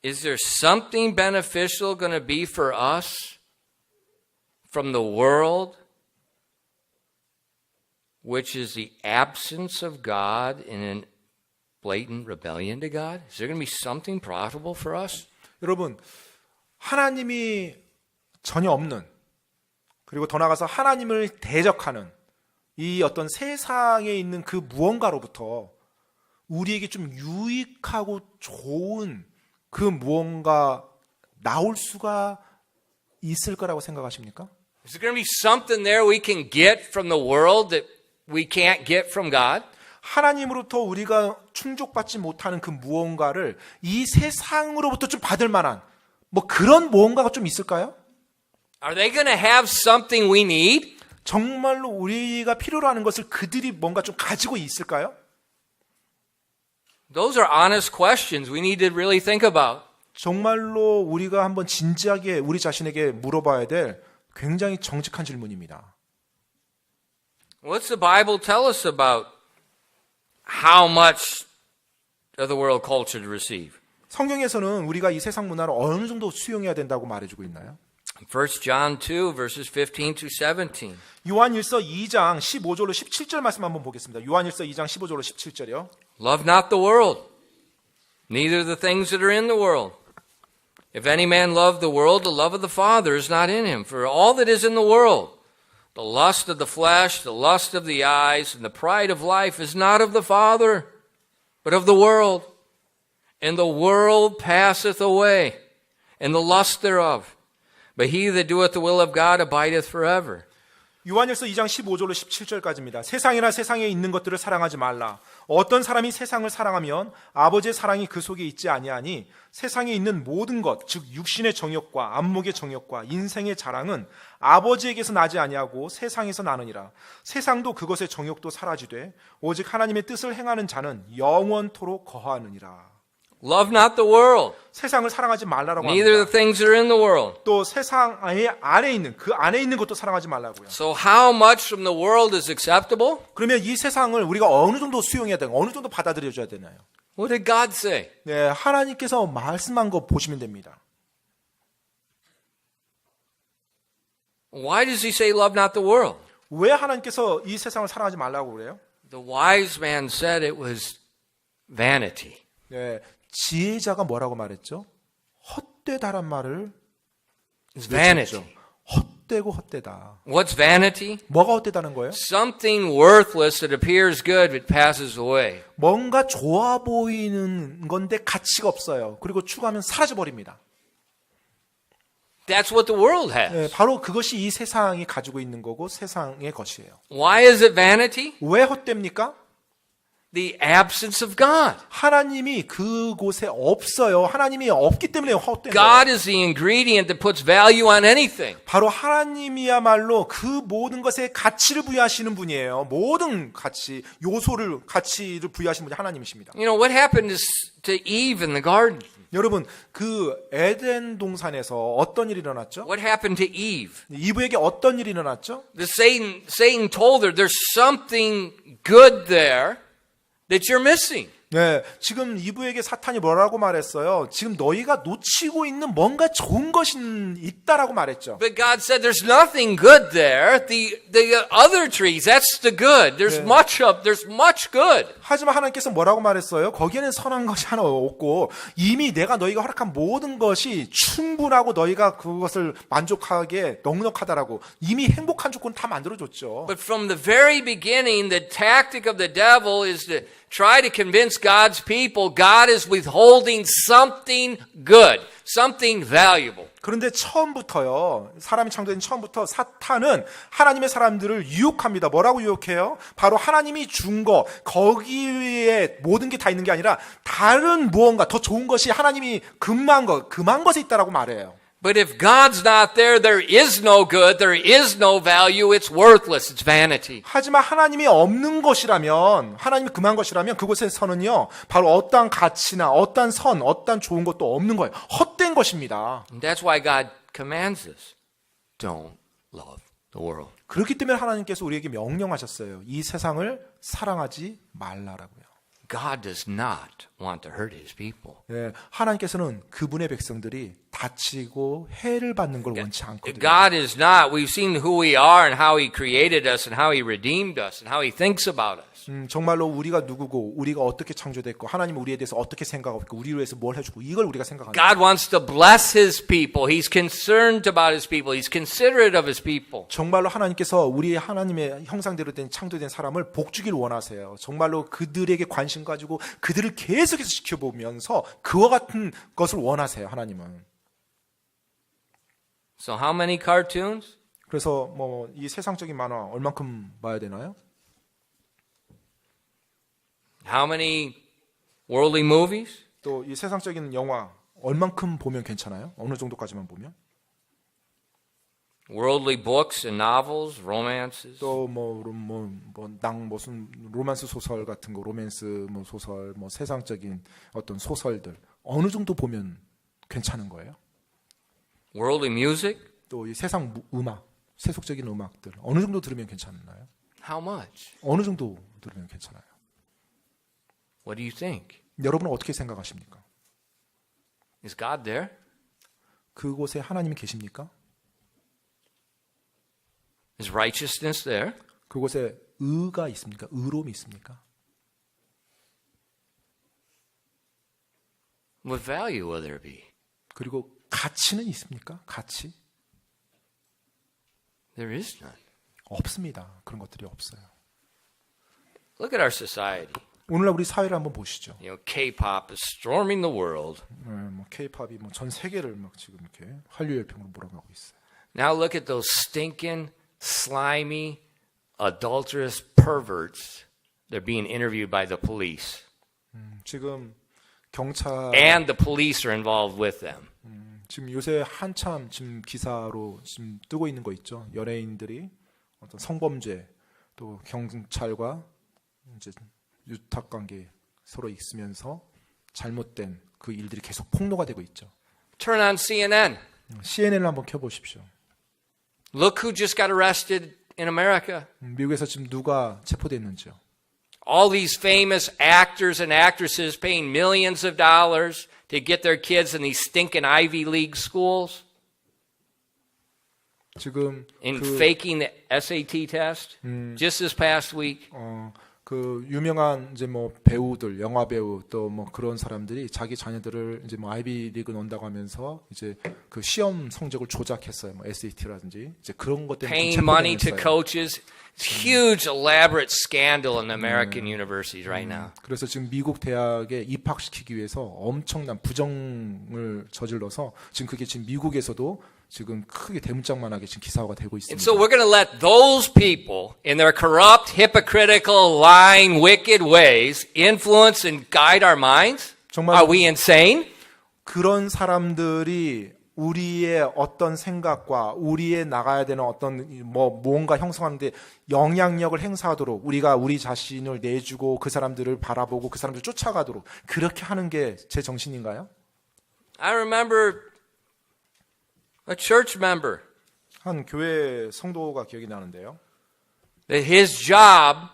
S1: Is there something beneficial going to be for us from the world, which is the absence of God in a blatant rebellion to God? Is there going to be something profitable for us?
S2: 여러분, 하나님이 전혀 없는, 그리고 더 나아가서 하나님을 대적하는 이 어떤 세상에 있는 그 무언가로부터 우리에게 좀 유익하고 좋은 그 무언가 나올 수가 있을 거라고 생각하십니까?
S1: Is there going to be something there we can get from the world that we can't get from God?
S2: 하나님으로부터 우리가 충족받지 못하는 그 무언가를 이 세상으로부터 좀 받을 만한 뭐 그런 무언가가 좀 있을까요?
S1: Are they going to have something we need?
S2: 정말로 우리가 필요로 하는 것을 그들이 뭔가 좀 가지고 있을까요?
S1: Those are honest questions we need to really think about.
S2: 정말로 우리가 한번 진지하게 우리 자신에게 물어봐야 될 굉장히 정직한 질문입니다.
S1: What's the Bible tell us about how much of the world culture to receive?
S2: 성경에서는 우리가 이 세상 문화를 어느 정도 수용해야 된다고 말해주고 있나요?
S1: 1 John 2 verses 15 to 17.
S2: 요한일서 2장 15절로 17절 말씀 한번 보겠습니다. 요한일서 2장 15절로 17절이요.
S1: Love not the world, neither the things that are in the world. If any man love the world, the love of the Father is not in him. For all that is in the world, the lust of the flesh, the lust of the eyes, and the pride of life is not of the Father, but of the world. And the world passeth away, and the lust thereof. But he that doeth the will of God abideth forever.
S2: 요한일서 2장 15절로 17절까지입니다. 세상이나 세상에 있는 것들을 사랑하지 말라. 어떤 사람이 세상을 사랑하면 아버지의 사랑이 그 속에 있지 아니하니 세상에 있는 모든 것, 즉 육신의 정욕과 안목의 정욕과 인생의 자랑은 아버지에게서 나지 아니하고 세상에서 나느니라. 세상도 그것의 정욕도 사라지되 오직 하나님의 뜻을 행하는 자는 영원토록 거하느니라.
S1: Love not the world,
S2: 세상을 사랑하지 말라라고
S1: neither the
S2: 합니다.
S1: things that are in the world.
S2: 또 세상 안에 있는 그 안에 있는 것도 사랑하지 말라고요.
S1: So how much from the world is acceptable?
S2: 그러면 이 세상을 우리가 어느 정도 수용해야 되나, 어느 정도 받아들여줘야 되나요?
S1: What did God say?
S2: 네, 하나님께서 말씀한 거 보시면 됩니다.
S1: Why does he say love not the world?
S2: 왜 하나님께서 이 세상을 사랑하지 말라고 그래요?
S1: The wise man said it was vanity.
S2: 네, 지혜자가 뭐라고 말했죠? 헛되다란 말을
S1: It's vanity.
S2: 외쳤죠. 헛되고 헛되다.
S1: What's vanity?
S2: 뭐가 헛되다는 거예요?
S1: Something worthless that appears good but passes away.
S2: 뭔가 좋아 보이는 건데 가치가 없어요. 그리고 추가하면 사라져 버립니다.
S1: That's what the world has.
S2: 네, 바로 그것이 이 세상이 가지고 있는 거고 세상의 것이에요.
S1: Why is it vanity?
S2: 왜 헛됩니까?
S1: The absence of God.
S2: 하나님이 그곳에 없어요. 하나님이 없기 때문에 헛된 거예요.
S1: God is the ingredient that puts value on anything.
S2: 바로 하나님이야말로 그 모든 것에 가치를 부여하시는 분이에요. 모든 가치, 가치를 부여하시는 분이 하나님이십니다.
S1: You know, what happened to Eve in the garden?
S2: 여러분, 그 에덴 동산에서 어떤 일이 일어났죠?
S1: What happened to Eve?
S2: 이브에게 어떤 일이 일어났죠?
S1: Satan told her there's something good there that you're missing.
S2: 네, 지금 이브에게 사탄이 뭐라고 말했어요? 지금 너희가 놓치고 있는 뭔가 좋은 것이 있다라고 말했죠.
S1: But God said there's nothing good there. The other trees, that's the good. There's much good.
S2: 하지만 하나님께서 뭐라고 말했어요? 거기에는 선한 것이 하나 없고 이미 내가 너희가 허락한 모든 것이 충분하고 너희가 그것을 만족하게 넉넉하다라고 이미 행복한 조건 다 만들어줬죠.
S1: But from the very beginning, the tactic of the devil is to try to convince God's people God is withholding something good, something valuable.
S2: 그런데 처음부터요, 사람이 창조된 처음부터 사탄은 하나님의 사람들을 유혹합니다. 뭐라고 유혹해요? 바로 하나님이 준 거, 거기에 모든 게 다 있는 게 아니라 다른 무언가 더 좋은 것이 하나님이 금한 것에 있다라고 말해요.
S1: But if God's not there, there is no good, there is no value, it's worthless, it's vanity.
S2: 하지만 하나님이 없는 것이라면, 하나님이 금한 것이라면 그곳에서는요, 바로 어떠한 가치나 어떠한 선, 어떠한 좋은 것도 없는 거예요. 헛된 것입니다.
S1: And that's why God commands us, don't love the world.
S2: 그렇기 때문에 하나님께서 우리에게 명령하셨어요. 이 세상을 사랑하지 말라라고요.
S1: God does not want to hurt his people.
S2: 예, 하나님께서는 그분의 백성들이 다치고 해를 받는 걸 원치 않거든요.
S1: God is not, we've seen who we are and how he created us and how he redeemed us and how he thinks about us.
S2: 정말로 우리가 누구고 우리가 어떻게 창조됐고 하나님은 우리에 대해서 어떻게 생각하고 있고 우리를 위해서 뭘 해주고 이걸 우리가 생각합니다.
S1: God wants to bless his people. He's concerned about his people. He's considerate of his people.
S2: 정말로 하나님께서 우리 하나님의 형상대로 된 창조된 사람을 복주길 원하세요. 정말로 그들에게 관심 가지고 그들을 계속해서 지켜보면서 그와 같은 것을 원하세요. 하나님은.
S1: So how many cartoons?
S2: 그래서 뭐 이 세상적인 만화 얼만큼 봐야 되나요?
S1: How many worldly movies?
S2: 또 이 세상적인 영화 얼만큼 보면 괜찮아요? 어느 정도까지만 보면?
S1: Worldly books and novels, romances.
S2: 또 무슨 로맨스 소설 같은 거, 로맨스 뭐 소설, 뭐 세상적인 어떤 소설들 어느 정도 보면 괜찮은 거예요?
S1: Worldly music?
S2: 또 이 세상 음악, 세속적인 음악들 어느 정도 들으면 괜찮나요?
S1: How much?
S2: 어느 정도 들으면 괜찮아요?
S1: What do you think?
S2: 여러분은 어떻게 생각하십니까?
S1: Is God there?
S2: 그곳에 하나님이 계십니까?
S1: Is righteousness there?
S2: 그곳에 의가 있습니까? 의로움이 있습니까?
S1: What value will there be?
S2: 그리고 가치는 있습니까? 가치?
S1: There is none.
S2: 없습니다. 그런 것들이 없어요.
S1: Look at our society.
S2: 오늘날 우리 사회를 한번 보시죠.
S1: You know, K-pop is storming the world.
S2: 뭐 K-팝이 뭐 전 세계를 막 지금 이렇게 한류 열풍으로 몰아가고 있어요.
S1: Now look at those stinking, slimy, adulterous perverts. They're being interviewed by the police.
S2: 지금 경찰
S1: And the police are involved with them.
S2: 지금 요새 한참 지금 기사로 지금 뜨고 있는 거 있죠. 연예인들이 어떤 성범죄 또 경찰과 이제 유탁 관계 서로 있으면서 잘못된 그 일들이 계속 폭로가 되고 있죠.
S1: Turn on CNN.
S2: CNN을 한번 켜보십시오.
S1: Look who just got arrested in America.
S2: 미국에서 지금 누가 체포됐는지요.
S1: All these famous actors and actresses paying millions of dollars to get their kids in these stinking Ivy League schools
S2: 지금
S1: and faking the SAT test just this past week.
S2: 그 유명한 이제 뭐 배우들, 영화 배우 또 뭐 그런 사람들이 자기 자녀들을 이제 뭐 아이비 리그 넣는다고 하면서 이제 그 시험 성적을 조작했어요. 뭐 SAT라든지 이제 그런 것 때문에
S1: Paying money to coaches. It's huge, elaborate scandal in American universities right now.
S2: 그래서 지금 미국 대학에 입학시키기 위해서 엄청난 부정을 저질러서 지금 그게 지금 미국에서도 지금 크게 대문짝만하게 지금 기사화가 되고 있습니다.
S1: And so we're going to let those people in their corrupt, hypocritical, lying, wicked ways influence and guide our minds?
S2: 정말
S1: Are we insane?
S2: 그런 사람들이 우리의 어떤 생각과 우리의 나가야 되는 어떤 뭐 뭔가 형성하는데 영향력을 행사하도록 우리가 우리 자신을 내주고 그 사람들을 바라보고 그 사람들을 쫓아가도록 그렇게 하는 게 제 정신인가요?
S1: I remember a church member
S2: 한 교회 성도가 기억이 나는데요.
S1: that his job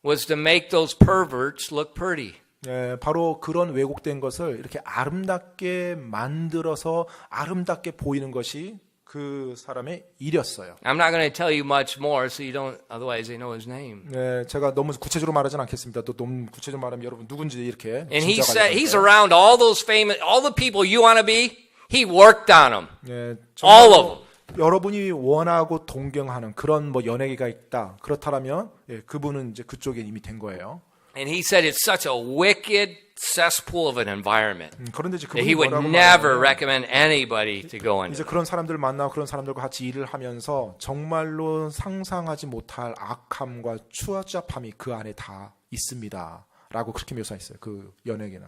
S1: was to make those perverts look pretty.
S2: 예, 바로 그런 왜곡된 것을 이렇게 아름답게 만들어서 아름답게 보이는 것이 그 사람의 일이었어요.
S1: I'm not going to tell you much more, so you don't. Otherwise, they know his name.
S2: 예, 제가 너무 구체적으로 말하진 않겠습니다. 또 너무 구체적으로 말하면 여러분 누군지 이렇게
S1: And he
S2: 짐작하실
S1: said he's
S2: 거예요.
S1: around all those famous, all the people you want to be. He worked on them,
S2: 예,
S1: all of them.
S2: 여러분이 원하고 동경하는 그런 뭐 연예계가 있다. 그렇다면 예, 그분은 이제 그쪽에 이미 된 거예요.
S1: And he said it's such a wicked cesspool of an environment
S2: 그런데 이제
S1: that
S2: 그분이
S1: he would
S2: 뭐라고
S1: never
S2: 말하냐면
S1: recommend anybody to go into.
S2: 이제 그런 사람들 만나고 그런 사람들과 같이 일을 하면서 정말로 상상하지 못할 악함과 추잡함이 그 안에 다 있습니다라고 그렇게 묘사했어요. 그 연예계는.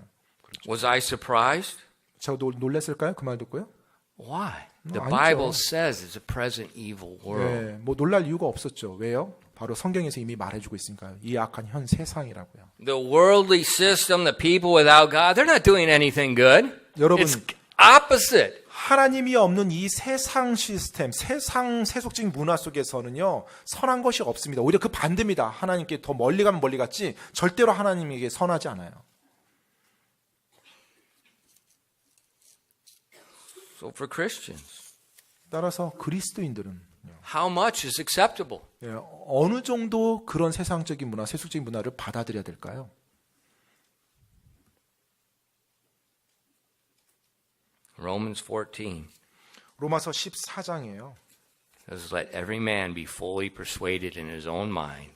S1: Was I surprised?
S2: 제가 놀랬을까요? 그 말 듣고요?
S1: Why? The
S2: 아니죠.
S1: Bible says it's a present evil world.
S2: 네, 뭐 놀랄 이유가 없었죠. 왜요? 바로 성경에서 이미 말해주고 있으니까요. 이 악한 현 세상이라고요.
S1: The worldly system, the people without God, they're not doing anything good.
S2: 여러분,
S1: It's opposite.
S2: 하나님이 없는 이 세상 시스템, 세상 세속적인 문화 속에서는요, 선한 것이 없습니다. 오히려 그 반대입니다. 하나님께 더 멀리 가면 멀리 갔지, 절대로 하나님에게 선하지 않아요.
S1: So for Christians,
S2: 따라서 그리스도인들은
S1: how much is acceptable?
S2: 어느 정도 그런 세상적인 문화, 세속적인 문화를 받아들여야 될까요?
S1: Romans 14
S2: 로마서 14장이에요.
S1: says, let every man be fully persuaded in his own mind,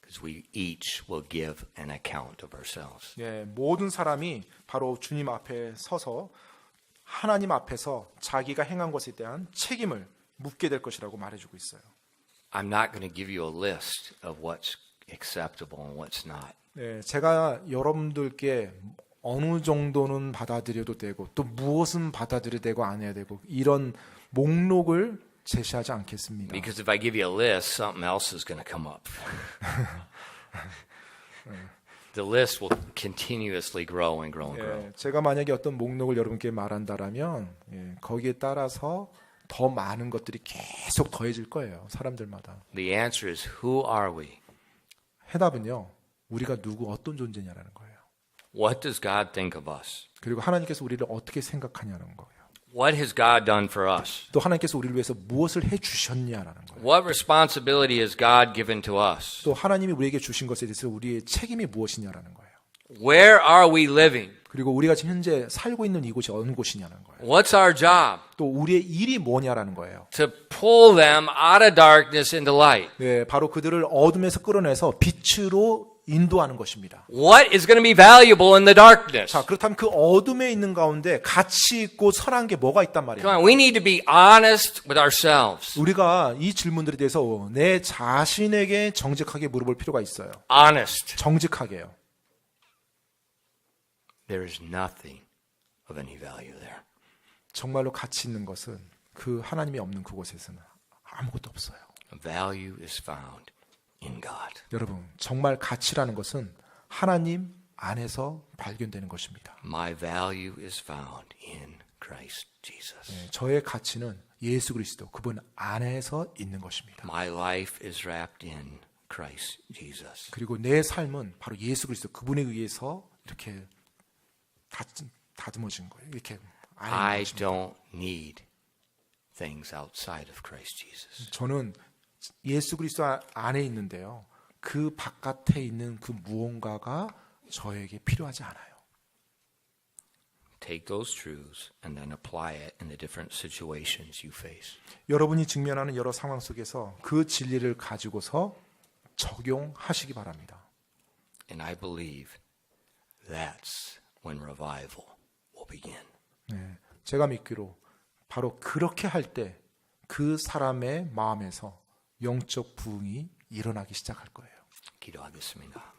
S1: because we each will give an account of ourselves.
S2: 예, 모든 사람이 바로 주님 앞에 서서 하나님 앞에서 자기가 행한 것에 대한 책임을 묻게 될 것이라고 말해주고 있어요.
S1: I'm not going to give you a list of what's acceptable and what's not.
S2: 네, 제가 여러분들께 어느 정도는 받아들여도 되고 또 무엇은 받아들여야 되고 안 해야 되고 이런 목록을 제시하지 않겠습니다.
S1: Because if I give you a list, something else is going to come up. The list will continuously grow and grow and grow.
S2: 예, 제가 만약에 어떤 목록을 여러분께 말한다라면 거기에 따라서 더 많은 것들이 계속 더해질 거예요. 사람들마다.
S1: The answer is, who are we?
S2: 해답은요. 우리가 누구 어떤 존재냐라는 거예요.
S1: What does God think of us?
S2: 그리고 하나님께서 우리를 어떻게 생각하냐는 거예요.
S1: What has God done for us?
S2: 또 하나님께서 우리를 위해서 무엇을 해주셨냐라는 거예요.
S1: What responsibility has God given to us?
S2: 또 하나님이 우리에게 주신 것에 대해서 우리의 책임이 무엇이냐라는 거예요.
S1: Where are we living?
S2: 그리고 우리가 지금 현재 살고 있는 이곳이 어느 곳이냐는 거예요.
S1: What's our job?
S2: 또 우리의 일이 뭐냐라는 거예요.
S1: To pull them out of darkness into light.
S2: 네, 바로 그들을 어둠에서 끌어내서 빛으로 인도하는 것입니다.
S1: What is going to be valuable in the darkness?
S2: 자, 그렇다면 그 어둠에 있는 가운데 가치 있고 선한 게 뭐가 있단
S1: Come
S2: 말이에요.
S1: on, we need to be honest with ourselves.
S2: 우리가 이 질문들에 대해서 내 자신에게 정직하게 물어볼 필요가 있어요.
S1: Honest.
S2: 정직하게요.
S1: There is nothing of any value there.
S2: 정말로 가치 있는 것은 그 하나님이 없는 그곳에서는 아무것도 없어요.
S1: Value is found in God.
S2: 여러분, 정말 가치라는 것은 하나님 안에서 발견되는 것입니다.
S1: My value is found in Christ Jesus.
S2: 네, 저의 가치는 예수 그리스도 그분 안에서 있는 것입니다.
S1: My life is wrapped in Christ Jesus.
S2: 그리고 내 삶은 바로 예수 그리스도 그분에 의해서 이렇게 다듬어진 거예요. 이렇게 안에 있는
S1: I
S2: 것입니다.
S1: don't need things outside of Christ Jesus.
S2: 저는 예수 그리스도 안에 있는데요. 그 바깥에 있는 그 무언가가 저에게 필요하지 않아요.
S1: Take those truths and then apply it in the different situations you face.
S2: 여러분이 직면하는 여러 상황 속에서 그 진리를 가지고서 적용하시기 바랍니다.
S1: And I believe that's when revival will begin.
S2: 네, 제가 믿기로 바로 그렇게 할 때 그 사람의 마음에서 영적 부흥이 일어나기 시작할 거예요.
S1: 기도하겠습니다.